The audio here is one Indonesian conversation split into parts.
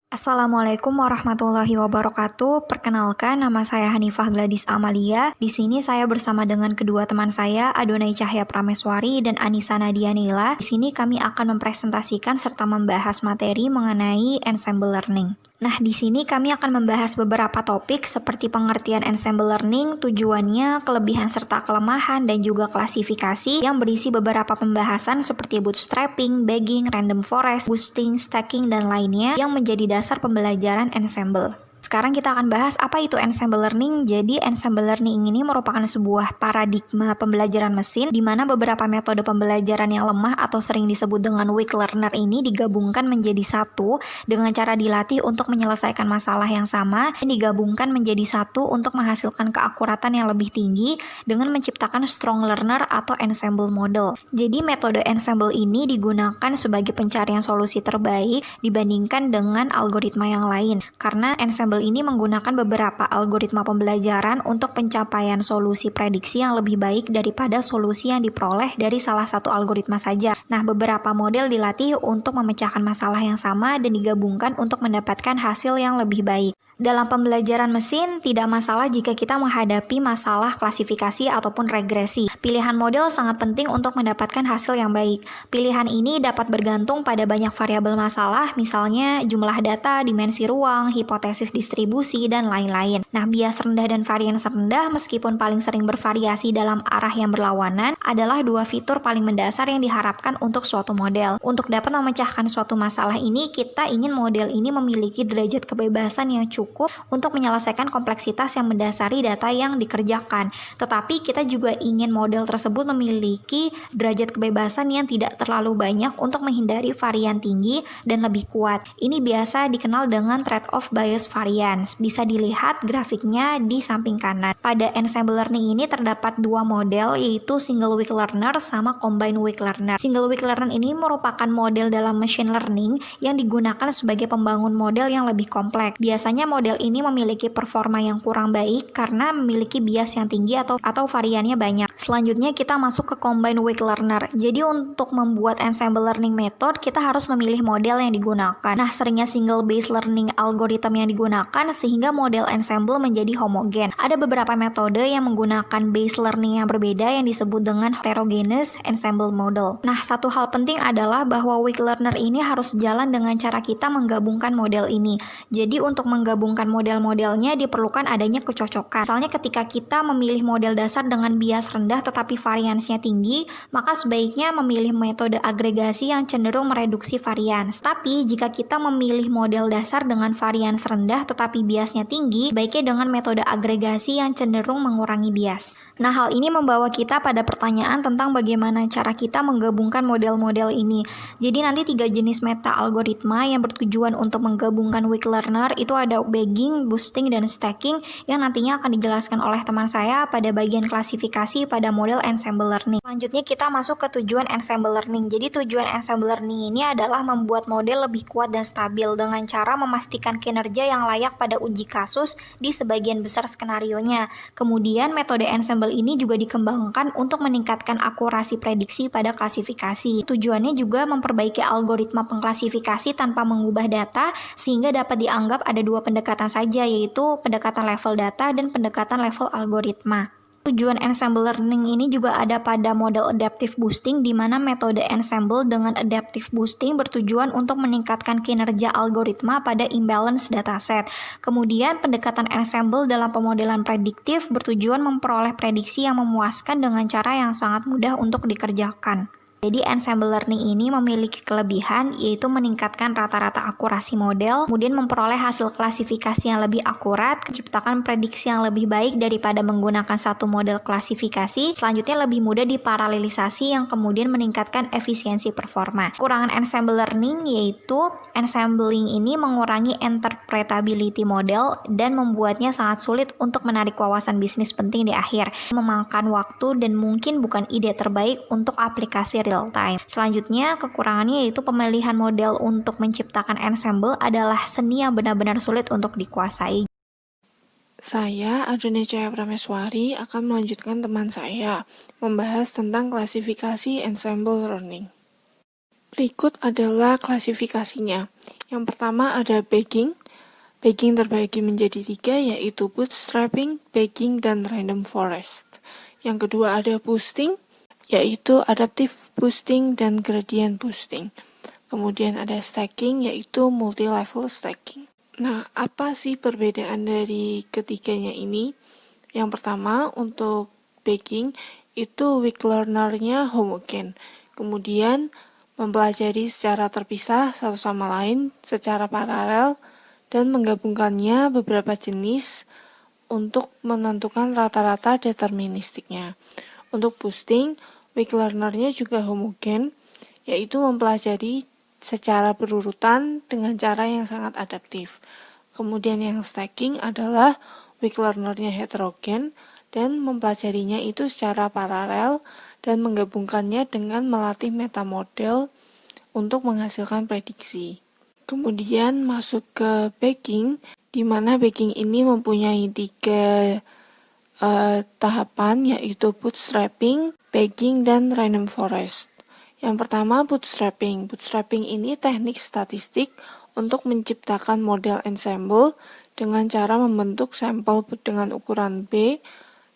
Assalamualaikum warahmatullahi wabarakatuh. Perkenalkan, nama saya Hanifah Gladys Amalia. Di sini saya bersama dengan kedua teman saya, Adonai Cahya Prameswari dan Anissa Nadia Neila. Di sini kami akan mempresentasikan serta membahas materi mengenai ensemble learning. Nah, di sini kami akan membahas beberapa topik seperti pengertian ensemble learning, tujuannya, kelebihan serta kelemahan, dan juga klasifikasi yang berisi beberapa pembahasan seperti bootstrapping, bagging, random forest, boosting, stacking, dan lainnya yang menjadi dasar pembelajaran ensemble. Sekarang kita akan bahas apa itu ensemble learning. Jadi ensemble learning ini merupakan sebuah paradigma pembelajaran mesin di mana beberapa metode pembelajaran yang lemah atau sering disebut dengan weak learner ini digabungkan menjadi satu dengan cara dilatih untuk menyelesaikan masalah yang sama dan digabungkan menjadi satu untuk menghasilkan keakuratan yang lebih tinggi dengan menciptakan strong learner atau ensemble model. Jadi metode ensemble ini digunakan sebagai pencarian solusi terbaik dibandingkan dengan algoritma yang lain karena ensemble ini menggunakan beberapa algoritma pembelajaran untuk pencapaian solusi prediksi yang lebih baik daripada solusi yang diperoleh dari salah satu algoritma saja. Nah, beberapa model dilatih untuk memecahkan masalah yang sama dan digabungkan untuk mendapatkan hasil yang lebih baik. Dalam pembelajaran mesin, tidak masalah jika kita menghadapi masalah klasifikasi ataupun regresi. Pilihan model sangat penting untuk mendapatkan hasil yang baik. Pilihan ini dapat bergantung pada banyak variabel masalah, misalnya jumlah data, dimensi ruang, hipotesis distribusi, dan lain-lain. Nah, bias rendah dan varians rendah meskipun paling sering bervariasi dalam arah yang berlawanan adalah dua fitur paling mendasar yang diharapkan untuk suatu model. Untuk dapat memecahkan suatu masalah ini, kita ingin model ini memiliki derajat kebebasan yang cukup untuk menyelesaikan kompleksitas yang mendasari data yang dikerjakan. Tetapi kita juga ingin model tersebut memiliki derajat kebebasan yang tidak terlalu banyak untuk menghindari varian tinggi dan lebih kuat. Ini biasa dikenal dengan trade-off bias variance. Bisa dilihat grafiknya di samping kanan. Pada ensemble learning ini terdapat dua model, yaitu single weak learner sama combined weak learner. Single weak learner ini merupakan model dalam machine learning yang digunakan sebagai pembangun model yang lebih kompleks. Biasanya model ini memiliki performa yang kurang baik karena memiliki bias yang tinggi atau variannya banyak. Selanjutnya kita masuk ke combined weak learner. Jadi untuk membuat ensemble learning method, kita harus memilih model yang digunakan. Nah, seringnya single based learning algorithm yang digunakan sehingga model ensemble menjadi homogen. Ada beberapa metode yang menggunakan base learning yang berbeda yang disebut dengan heterogeneous ensemble model. Nah, satu hal penting adalah bahwa weak learner ini harus jalan dengan cara kita menggabungkan model ini. Jadi untuk menggabungkan model-modelnya diperlukan adanya kecocokan. Misalnya ketika kita memilih model dasar dengan bias rendah tetapi variansnya tinggi, maka sebaiknya memilih metode agregasi yang cenderung mereduksi varians. Tapi jika kita memilih model dasar dengan varians rendah tetapi biasnya tinggi, baiknya dengan metode agregasi yang cenderung mengurangi bias. Nah, hal ini membawa kita pada pertanyaan tentang bagaimana cara kita menggabungkan model-model ini. Jadi nanti 3 jenis meta algoritma yang bertujuan untuk menggabungkan weak learner itu ada bagging, boosting, dan stacking yang nantinya akan dijelaskan oleh teman saya pada bagian klasifikasi pada model ensemble learning. Selanjutnya kita masuk ke tujuan ensemble learning. Jadi tujuan ensemble learning ini adalah membuat model lebih kuat dan stabil dengan cara memastikan kinerja yang layak pada uji kasus di sebagian besar skenarionya. Kemudian metode ensemble ini juga dikembangkan untuk meningkatkan akurasi prediksi pada klasifikasi. Tujuannya juga memperbaiki algoritma pengklasifikasi tanpa mengubah data sehingga dapat dianggap ada dua pendekatan saja, yaitu pendekatan level data dan pendekatan level algoritma. Tujuan ensemble learning ini juga ada pada model adaptive boosting di mana metode ensemble dengan adaptive boosting bertujuan untuk meningkatkan kinerja algoritma pada imbalance dataset. Kemudian pendekatan ensemble dalam pemodelan prediktif bertujuan memperoleh prediksi yang memuaskan dengan cara yang sangat mudah untuk dikerjakan. Jadi ensemble learning ini memiliki kelebihan yaitu meningkatkan rata-rata akurasi model, kemudian memperoleh hasil klasifikasi yang lebih akurat, menciptakan prediksi yang lebih baik daripada menggunakan satu model klasifikasi, selanjutnya lebih mudah diparalelisasi yang kemudian meningkatkan efisiensi performa. Kekurangan ensemble learning yaitu ensembling ini mengurangi interpretability model dan membuatnya sangat sulit untuk menarik wawasan bisnis penting di akhir, memakan waktu dan mungkin bukan ide terbaik untuk aplikasi real time. Selanjutnya, kekurangannya yaitu pemilihan model untuk menciptakan ensemble adalah seni yang benar-benar sulit untuk dikuasai. Saya, Adonai Cahya Prameswari, akan melanjutkan teman saya membahas tentang klasifikasi ensemble learning. Berikut adalah klasifikasinya. Yang pertama ada bagging. Bagging terbagi menjadi 3, yaitu bootstrapping, bagging, dan random forest. Yang kedua ada boosting, yaitu adaptive boosting dan gradient boosting. Kemudian ada stacking, yaitu multi-level stacking. Nah, apa sih perbedaan dari ketiganya ini? Yang pertama, untuk bagging, itu weak learner-nya homogen. Kemudian, mempelajari secara terpisah satu sama lain, secara paralel, dan menggabungkannya beberapa jenis untuk menentukan rata-rata deterministiknya. Untuk boosting, weak learner-nya juga homogen, yaitu mempelajari secara berurutan dengan cara yang sangat adaptif. Kemudian yang stacking adalah weak learner-nya heterogen dan mempelajarinya itu secara paralel dan menggabungkannya dengan melatih metamodel untuk menghasilkan prediksi. Kemudian masuk ke bagging, di mana bagging ini mempunyai 3 tahapan, yaitu bootstrapping, bagging, dan random forest. Yang pertama bootstrapping. Bootstrapping ini teknik statistik untuk menciptakan model ensemble dengan cara membentuk sampel dengan ukuran B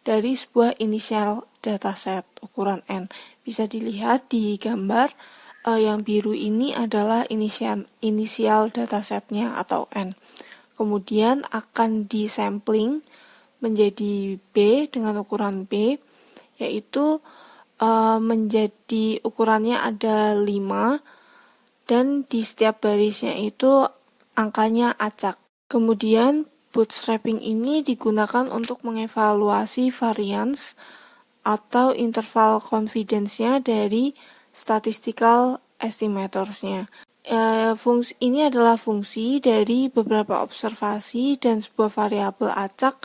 dari sebuah initial dataset ukuran N. Bisa dilihat di gambar. Yang biru ini adalah inisial datasetnya atau N. Kemudian akan disampling menjadi B dengan ukuran B, yaitu menjadi ukurannya ada 5 dan di setiap barisnya itu angkanya acak. Kemudian bootstrapping ini digunakan untuk mengevaluasi variance atau interval confidence-nya dari statistical estimators-nya. Fungsi ini adalah fungsi dari beberapa observasi dan sebuah variabel acak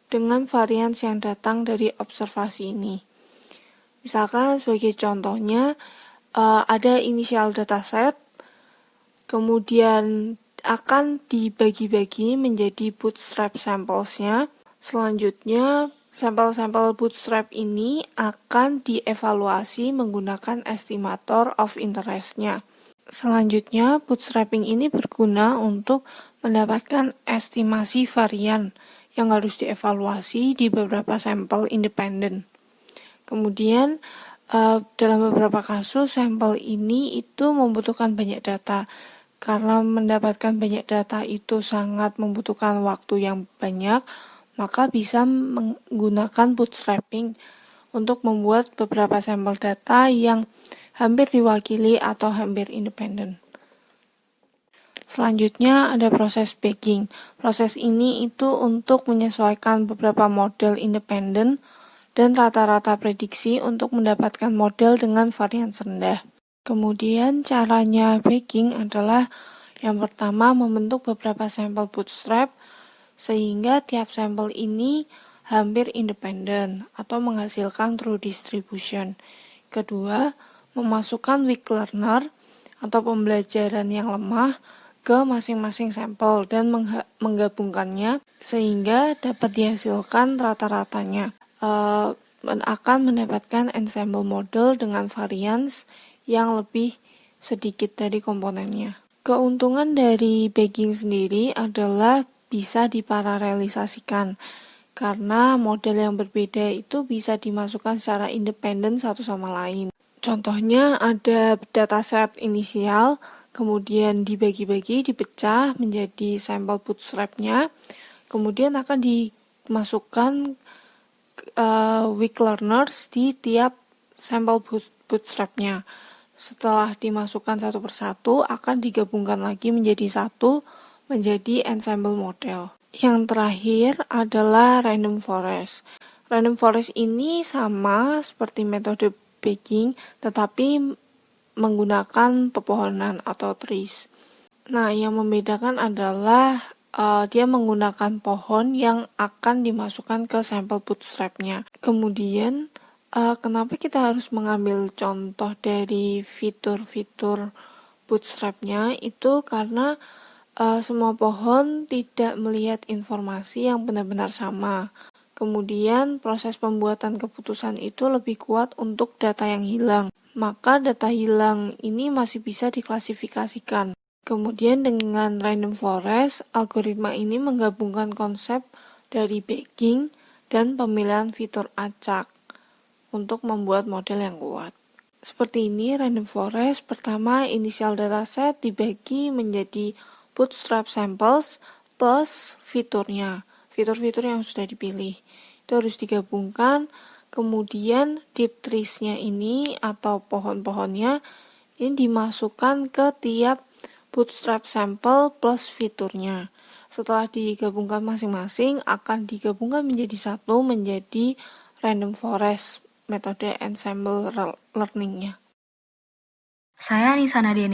dengan varians yang datang dari observasi ini. Misalkan sebagai contohnya, ada initial dataset, kemudian akan dibagi-bagi menjadi bootstrap samples-nya. Selanjutnya, sampel-sampel bootstrap ini akan dievaluasi menggunakan estimator of interest-nya. Selanjutnya, bootstrapping ini berguna untuk mendapatkan estimasi varian yang harus dievaluasi di beberapa sampel independen. Kemudian, dalam beberapa kasus, sampel ini itu membutuhkan banyak data. Karena mendapatkan banyak data itu sangat membutuhkan waktu yang banyak, maka bisa menggunakan bootstrapping untuk membuat beberapa sampel data yang hampir diwakili atau hampir independen. Selanjutnya ada proses bagging. Proses ini itu untuk menyesuaikan beberapa model independen dan rata-rata prediksi untuk mendapatkan model dengan varians rendah. Kemudian caranya bagging adalah yang pertama membentuk beberapa sampel bootstrap sehingga tiap sampel ini hampir independen atau menghasilkan true distribution. Kedua, memasukkan weak learner atau pembelajaran yang lemah ke masing-masing sampel dan menggabungkannya sehingga dapat dihasilkan rata-ratanya. Akan mendapatkan ensemble model dengan variance yang lebih sedikit dari komponennya. Keuntungan dari bagging sendiri adalah bisa diparalelisasikan karena model yang berbeda itu bisa dimasukkan secara independen satu sama lain. Contohnya ada dataset inisial, kemudian dibagi-bagi, dipecah menjadi sampel bootstrap-nya, kemudian akan dimasukkan weak learners di tiap sampel bootstrap-nya. Setelah dimasukkan satu persatu, akan digabungkan lagi menjadi satu, menjadi ensemble model. Yang terakhir adalah random forest. Random forest ini sama seperti metode bagging, tetapi menggunakan pepohonan atau trees. Nah, yang membedakan adalah dia menggunakan pohon yang akan dimasukkan ke sampel bootstrap-nya. Kemudian, kenapa kita harus mengambil contoh dari fitur-fitur bootstrap-nya? Itu karena semua pohon tidak melihat informasi yang benar-benar sama. Kemudian proses pembuatan keputusan itu lebih kuat untuk data yang hilang. Maka data hilang ini masih bisa diklasifikasikan. Kemudian dengan random forest, algoritma ini menggabungkan konsep dari bagging dan pemilihan fitur acak untuk membuat model yang kuat. Seperti ini random forest, pertama initial dataset dibagi menjadi bootstrap samples plus fiturnya, fitur-fitur yang sudah dipilih. Itu harus digabungkan, kemudian deep trees-nya ini atau pohon-pohonnya ini dimasukkan ke tiap bootstrap sample plus fiturnya. Setelah digabungkan masing-masing, akan digabungkan menjadi satu menjadi random forest, metode ensemble learning-nya. Saya Anissa Nadia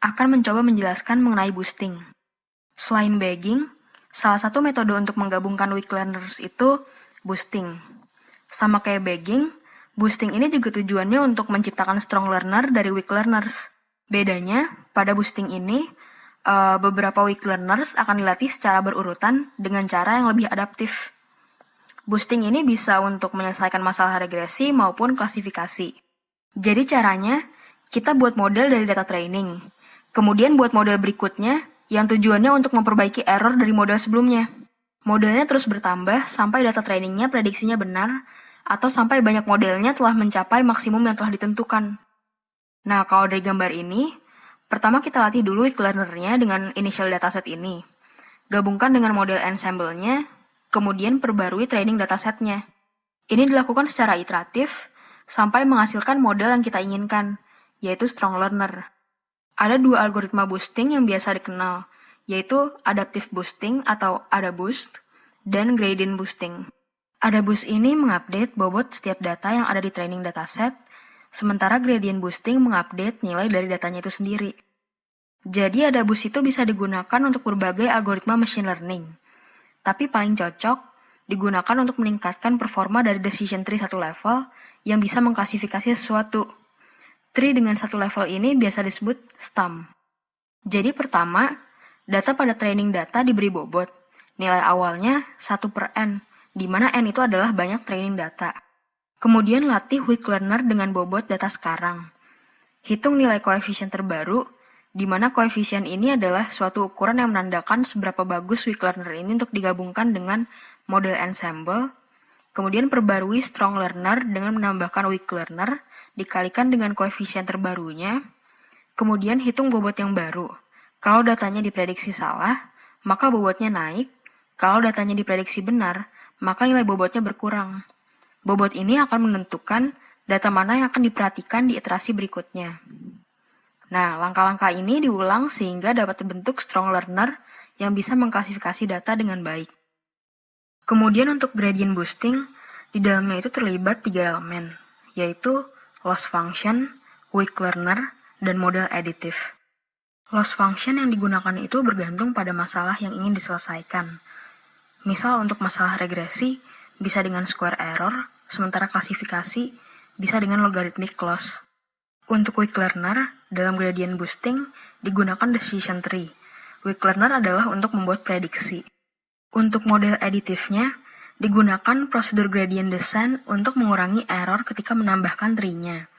akan mencoba menjelaskan mengenai boosting. Selain bagging, salah satu metode untuk menggabungkan weak learners itu boosting. Sama kayak bagging, boosting ini juga tujuannya untuk menciptakan strong learner dari weak learners. Bedanya, pada boosting ini, beberapa weak learners akan dilatih secara berurutan dengan cara yang lebih adaptif. Boosting ini bisa untuk menyelesaikan masalah regresi maupun klasifikasi. Jadi caranya, kita buat model dari data training. Kemudian buat model berikutnya yang tujuannya untuk memperbaiki error dari model sebelumnya. Modelnya terus bertambah sampai data trainingnya prediksinya benar, atau sampai banyak modelnya telah mencapai maksimum yang telah ditentukan. Nah, kalau dari gambar ini, pertama kita latih dulu weak learner-nya dengan initial dataset ini. Gabungkan dengan model ensemble-nya, kemudian perbarui training dataset-nya. Ini dilakukan secara iteratif, sampai menghasilkan model yang kita inginkan, yaitu strong learner. Ada dua algoritma boosting yang biasa dikenal, yaitu adaptive boosting atau AdaBoost, dan gradient boosting. AdaBoost ini mengupdate bobot setiap data yang ada di training dataset, sementara gradient boosting mengupdate nilai dari datanya itu sendiri. Jadi AdaBoost itu bisa digunakan untuk berbagai algoritma machine learning, tapi paling cocok digunakan untuk meningkatkan performa dari decision tree satu level yang bisa mengklasifikasi sesuatu. Tree dengan satu level ini biasa disebut stum. Jadi pertama, data pada training data diberi bobot. Nilai awalnya 1/n, di mana n itu adalah banyak training data. Kemudian latih weak learner dengan bobot data sekarang. Hitung nilai koefisien terbaru, di mana koefisien ini adalah suatu ukuran yang menandakan seberapa bagus weak learner ini untuk digabungkan dengan model ensemble. Kemudian perbarui strong learner dengan menambahkan weak learner, dikalikan dengan koefisien terbarunya. Kemudian hitung bobot yang baru. Kalau datanya diprediksi salah, maka bobotnya naik. Kalau datanya diprediksi benar, maka nilai bobotnya berkurang. Bobot ini akan menentukan data mana yang akan diperhatikan di iterasi berikutnya. Nah, langkah-langkah ini diulang sehingga dapat terbentuk strong learner yang bisa mengklasifikasi data dengan baik. Kemudian untuk gradient boosting, di dalamnya itu terlibat 3 elemen, yaitu loss function, weak learner, dan model additive. Loss function yang digunakan itu bergantung pada masalah yang ingin diselesaikan. Misal untuk masalah regresi, bisa dengan square error, sementara klasifikasi bisa dengan logarithmic loss. Untuk weak learner, dalam gradient boosting digunakan decision tree. Weak learner adalah untuk membuat prediksi. Untuk model additive-nya, digunakan prosedur gradient descent untuk mengurangi error ketika menambahkan tree-nya.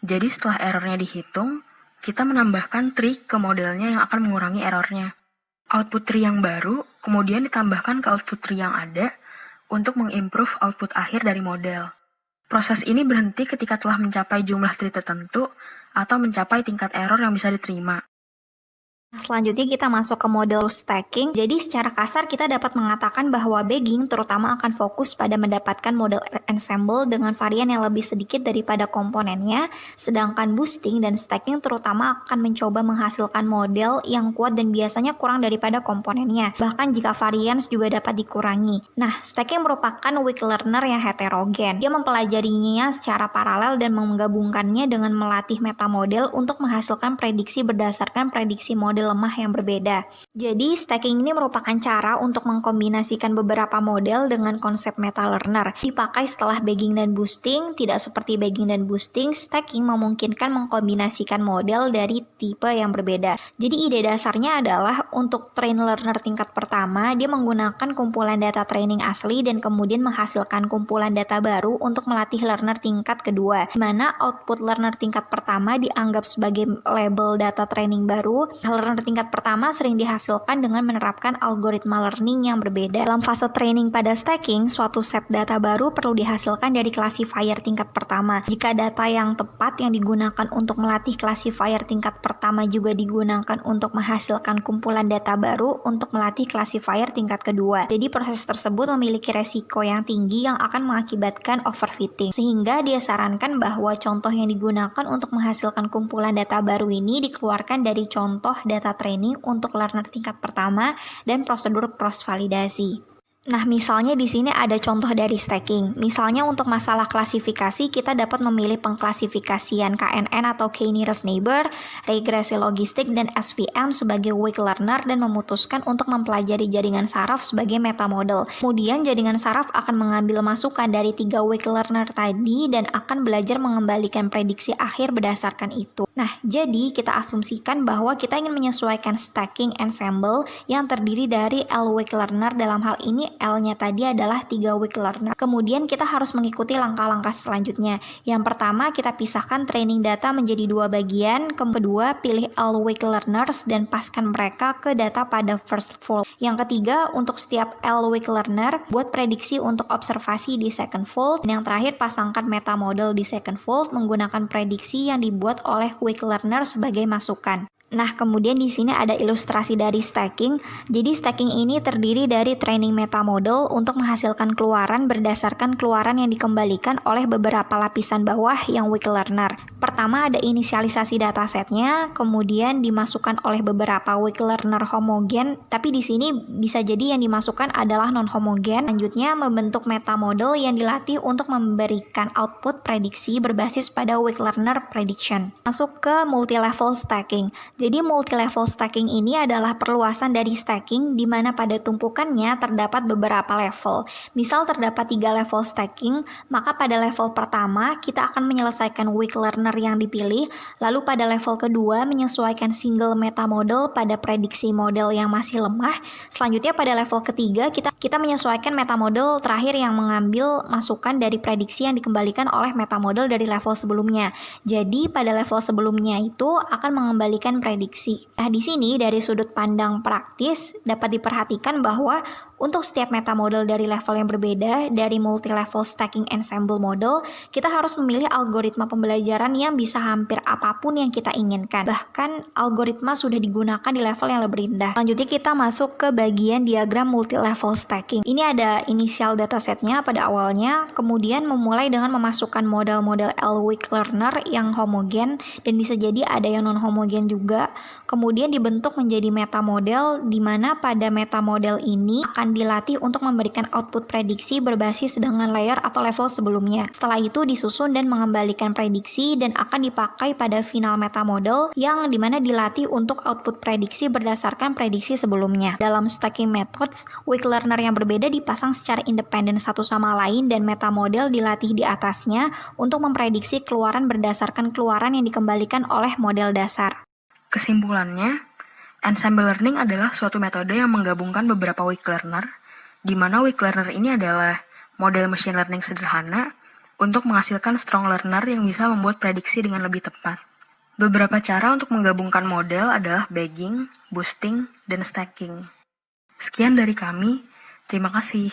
Jadi setelah errornya dihitung, kita menambahkan tree ke modelnya yang akan mengurangi errornya. Output tree yang baru kemudian ditambahkan ke output tree yang ada untuk mengimprove output akhir dari model. Proses ini berhenti ketika telah mencapai jumlah tree tertentu atau mencapai tingkat error yang bisa diterima. Selanjutnya kita masuk ke model stacking. Jadi secara kasar kita dapat mengatakan bahwa bagging terutama akan fokus pada mendapatkan model ensemble dengan varian yang lebih sedikit daripada komponennya, sedangkan boosting dan stacking terutama akan mencoba menghasilkan model yang kuat dan biasanya kurang daripada komponennya. Bahkan jika varians juga dapat dikurangi. Nah, stacking merupakan weak learner yang heterogen. Dia mempelajarinya secara paralel dan menggabungkannya dengan melatih metamodel untuk menghasilkan prediksi berdasarkan prediksi model lemah yang berbeda. Jadi, stacking ini merupakan cara untuk mengkombinasikan beberapa model dengan konsep meta learner. Dipakai setelah bagging dan boosting, tidak seperti bagging dan boosting, stacking memungkinkan mengkombinasikan model dari tipe yang berbeda. Jadi, ide dasarnya adalah untuk train learner tingkat pertama, dia menggunakan kumpulan data training asli dan kemudian menghasilkan kumpulan data baru untuk melatih learner tingkat kedua, di mana output learner tingkat pertama dianggap sebagai label data training baru, learner tingkat pertama sering dihasilkan dengan menerapkan algoritma learning yang berbeda. Dalam fase training pada stacking, suatu set data baru perlu dihasilkan dari classifier tingkat pertama. Jika data yang tepat yang digunakan untuk melatih classifier tingkat pertama juga digunakan untuk menghasilkan kumpulan data baru untuk melatih classifier tingkat kedua. Jadi proses tersebut memiliki resiko yang tinggi yang akan mengakibatkan overfitting. Sehingga disarankan bahwa contoh yang digunakan untuk menghasilkan kumpulan data baru ini dikeluarkan dari contoh data training untuk learner tingkat pertama dan prosedur cross-validasi. Nah, misalnya di sini ada contoh dari stacking. Misalnya untuk masalah klasifikasi, kita dapat memilih pengklasifikasian KNN atau K nearest neighbor, regresi logistik, dan SVM sebagai weak learner dan memutuskan untuk mempelajari jaringan saraf sebagai metamodel. Kemudian jaringan saraf akan mengambil masukan dari 3 weak learner tadi dan akan belajar mengembalikan prediksi akhir berdasarkan itu. Nah, jadi kita asumsikan bahwa kita ingin menyesuaikan stacking ensemble yang terdiri dari L weak learner. Dalam hal ini L-nya tadi adalah 3 weak learner. Kemudian kita harus mengikuti langkah-langkah selanjutnya. Yang pertama, kita pisahkan training data menjadi 2 bagian. Kedua, pilih L weak learners dan paskan mereka ke data pada first fold. Yang ketiga, untuk setiap L weak learner, buat prediksi untuk observasi di second fold. Dan yang terakhir, pasangkan metamodel di second fold menggunakan prediksi yang dibuat oleh weak learner sebagai masukan. Nah, kemudian di sini ada ilustrasi dari stacking. Jadi stacking ini terdiri dari training metamodel untuk menghasilkan keluaran berdasarkan keluaran yang dikembalikan oleh beberapa lapisan bawah yang weak learner. Pertama ada inisialisasi datasetnya, kemudian dimasukkan oleh beberapa weak learner homogen, tapi di sini bisa jadi yang dimasukkan adalah non homogen. Selanjutnya membentuk metamodel yang dilatih untuk memberikan output prediksi berbasis pada weak learner prediction. Masuk ke multi-level stacking. Jadi multi-level stacking ini adalah perluasan dari stacking di mana pada tumpukannya terdapat beberapa level. Misal terdapat 3 level stacking, maka pada level pertama kita akan menyelesaikan weak learner yang dipilih, lalu pada level kedua menyesuaikan single meta model pada prediksi model yang masih lemah. Selanjutnya pada level ketiga kita menyesuaikan meta model terakhir yang mengambil masukan dari prediksi yang dikembalikan oleh meta model dari level sebelumnya. Jadi pada level sebelumnya itu akan mengembalikan prediksi. Nah, di sini dari sudut pandang praktis dapat diperhatikan bahwa untuk setiap metamodel dari level yang berbeda dari multi-level stacking ensemble model, kita harus memilih algoritma pembelajaran yang bisa hampir apapun yang kita inginkan. Bahkan algoritma sudah digunakan di level yang lebih rendah. Selanjutnya kita masuk ke bagian diagram multi-level stacking. Ini ada inisial datasetnya pada awalnya, kemudian memulai dengan memasukkan model-model L weak learner yang homogen dan bisa jadi ada yang non homogen juga. Kemudian dibentuk menjadi metamodel di mana pada metamodel ini akan dilatih untuk memberikan output prediksi berbasis dengan layer atau level sebelumnya. Setelah itu disusun dan mengembalikan prediksi dan akan dipakai pada final metamodel yang dimana dilatih untuk output prediksi berdasarkan prediksi sebelumnya. Dalam stacking methods, weak learner yang berbeda dipasang secara independen satu sama lain dan metamodel dilatih di atasnya untuk memprediksi keluaran berdasarkan keluaran yang dikembalikan oleh model dasar. Kesimpulannya, ensemble learning adalah suatu metode yang menggabungkan beberapa weak learner, di mana weak learner ini adalah model machine learning sederhana untuk menghasilkan strong learner yang bisa membuat prediksi dengan lebih tepat. Beberapa cara untuk menggabungkan model adalah bagging, boosting, dan stacking. Sekian dari kami, terima kasih.